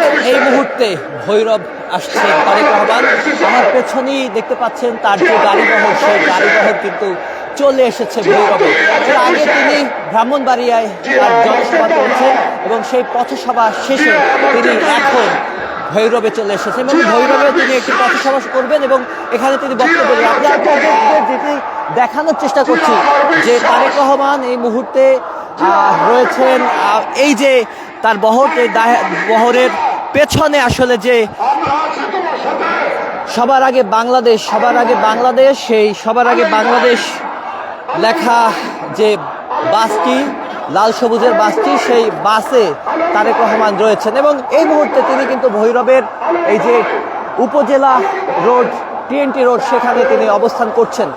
ঠিক এই মুহূর্তে ভৈরব আসছে তারেক রহমান। আমার পেছনেই দেখতে পাচ্ছেন তার যে গাড়িবহর, সেই গাড়িবহর কিন্তু চলে এসেছে ভৈরবে। এর আগে তিনি ব্রাহ্মণবাড়িয়ায় তার জনসভা করেছেন এবং সেই পথসভা শেষে তিনি এখন ভৈরবে চলে এসেছেন এবং ভৈরবে তিনি একটি পথসভা করবেন এবং এখানে তিনি বক্তব্য দেবেন। আপনাদেরকে যেটি দেখানোর চেষ্টা করছি যে তারেক রহমান এই মুহূর্তে রয়েছেন এই যে তার বহর, এই বহরের পেছনে আসলে যে সবার আগে বাংলাদেশ, সেই সবার আগে বাংলাদেশ লেখা যে বাসটি, লাল সবুজের বাসটি, সেই বাসে তারেক রহমান রয়েছেন এবং এই মুহূর্তে তিনি কিন্তু ভৈরবের এই যে উপজেলা রোড, TNT রোড, সেখানে তিনি অবস্থান করছেন।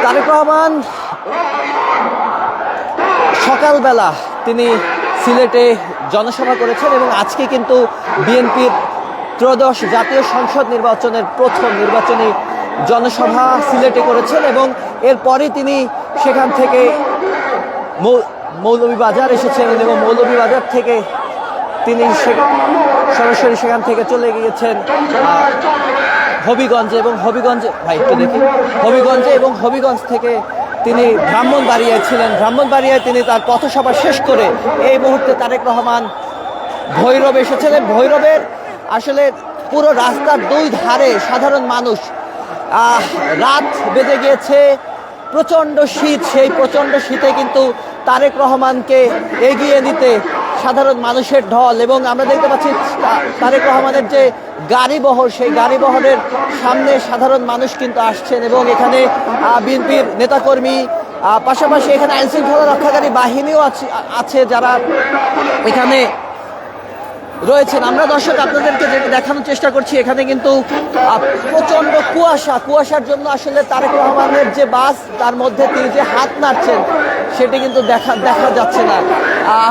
তারেক রহমান সকালবেলা তিনি সিলেটে জনসভা করেছেন এবং আজকে কিন্তু বিএনপির ত্রয়োদশ জাতীয় সংসদ নির্বাচনের প্রথম নির্বাচনী জনসভা সিলেটে করেছেন এবং এরপরই তিনি সেখান থেকে মৌলভীবাজার এসেছেন এবং মৌলভীবাজার থেকে তিনি সরাসরি সেখান থেকে চলে গিয়েছেন হবিগঞ্জে এবং হবিগঞ্জ থেকে তিনি ব্রাহ্মণবাড়িয়ায় ছিলেন। ব্রাহ্মণবাড়িয়ায় তিনি তার পথসভা শেষ করে এই মুহূর্তে তারেক রহমান ভৈরব এসেছেন। ভৈরবের আসলে পুরো রাস্তার দুই ধারে সাধারণ মানুষ, রাত বেজে গিয়েছে, প্রচণ্ড শীত, সেই প্রচণ্ড শীতে কিন্তু তারেক রহমানকে এগিয়ে নিতে সাধারণ মানুষের ঢল এবং আমরা দেখতে পাচ্ছি তারেক রহমানের যে গাড়িবহর, সেই গাড়িবহরের সামনে সাধারণ মানুষ কিন্তু আসছেন এবং এখানে বিএনপির নেতাকর্মী, পাশাপাশি এখানে আইনশৃঙ্খলা রক্ষাকারী বাহিনীও আছে যারা এখানে রয়েছেন। আমরা দর্শক আপনাদেরকে যেটা দেখানোর চেষ্টা করছি, এখানে কিন্তু প্রচণ্ড কুয়াশার জন্য আসলে তারেক রহমানের যে বাস, তার মধ্যে তিনি যে হাত নাড়ছেন সেটি কিন্তু দেখা যাচ্ছে না।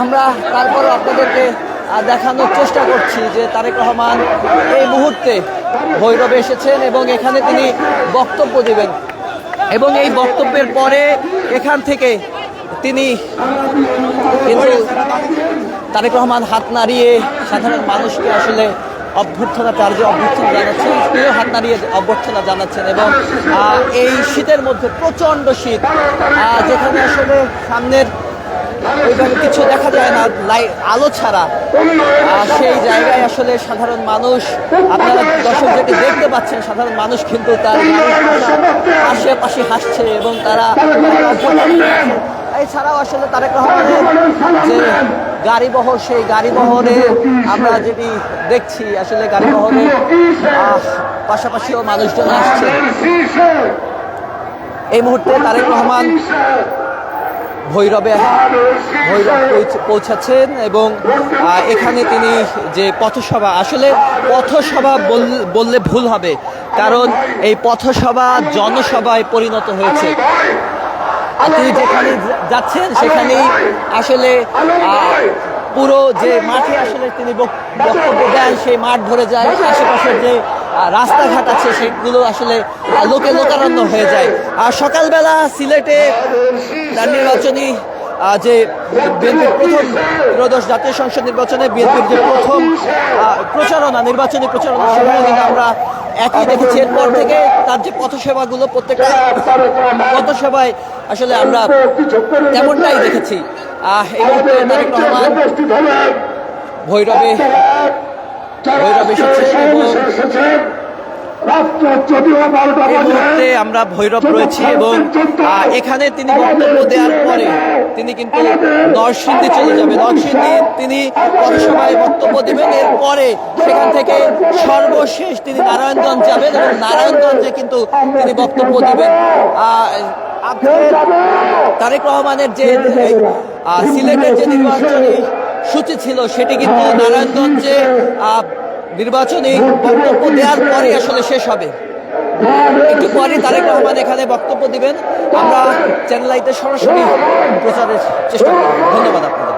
আমরা তারপর আপনাদেরকে দেখানোর চেষ্টা করছি যে তারেক রহমান এই মুহূর্তে ভৈরবে এসেছেন এবং এখানে তিনি বক্তব্য দেবেন এবং এই বক্তব্যের পরে এখান থেকে তিনি কিন্তু তারেক রহমান হাত নাড়িয়ে সাধারণ মানুষকে আসলে অভ্যর্থনা জানাচ্ছেন, তিনিও হাত নাড়িয়ে অভ্যর্থনা জানাচ্ছেন এবং এই শীতের মধ্যে প্রচণ্ড শীত, যেখানে আসলে সামনের ওইভাবে কিছু দেখা যায় না আলো ছাড়া, সেই জায়গায় আসলে সাধারণ মানুষ, আপনারা দর্শক যেটি দেখতে পাচ্ছেন, সাধারণ মানুষ কিন্তু তার আশেপাশে হাসছে এবং তারা এছাড়াও আসলে তারেক রহমানের যে গাড়িবহর, সেই গাড়িবহরে আমরা যেটি দেখছি আসলে গাড়িবহরে পাশাপাশিও মানুষজন আসছে। এই মুহূর্তে তারেক রহমান ভৈরব পৌঁছাচ্ছেন এবং এখানে তিনি যে পথসভা, আসলে পথসভা বললে ভুল হবে, কারণ এই পথসভা জনসভায় পরিণত হয়েছে। তিনি যেখানে যাচ্ছেন সেখানেই আসলে পুরো যে মাঠে আসলে তিনি বক্তব্য দেন, সেই মাঠ ভরে যায়, আশেপাশের যে রাস্তাঘাট আছে সেগুলো আসলে লোকে লোকারণ্য হয়ে যায়। আর সকালবেলা সিলেটে তার নির্বাচনী যে বিএনপির প্রথম ত্রয়োদশ জাতীয় সংসদ নির্বাচনে বিএনপির যে প্রথম নির্বাচনী প্রচারণা, সেখানে কিন্তু আমরা একই দেখেছি। এরপর থেকে তার যে পথসেবাগুলো, প্রত্যেকটা পথসেবায় আসলে আমরা তেমনটাই দেখেছি। এই মুহূর্তে তারেক রহমান ভৈরবে এসেছে এবং এই মুহূর্তে আমরা ভৈরব রয়েছি এবং এখানে তিনি বক্তব্য দেওয়ার পরে তিনি কিন্তু নরসিংদী চলে যাবে। নরসিংদী তিনি পথসভায় বক্তব্য দেবেন, এরপরে সেখান থেকে সর্বশেষ তিনি নারায়ণগঞ্জ যাবেন এবং নারায়ণগঞ্জে কিন্তু তিনি বক্তব্য দেবেন। তারেক রহমানের যে সিলেটের যে নির্বাচনী সূচি ছিল সেটি কিন্তু নারায়ণগঞ্জে নির্বাচনী বক্তব্য দেওয়ার পরে আসলে শেষ হবে। একটু পরে তারেক রহমান এখানে বক্তব্য দিবেন। আমরা চ্যানেল আইতে সরাসরি প্রচারের চেষ্টা করব। ধন্যবাদ আপনাদের।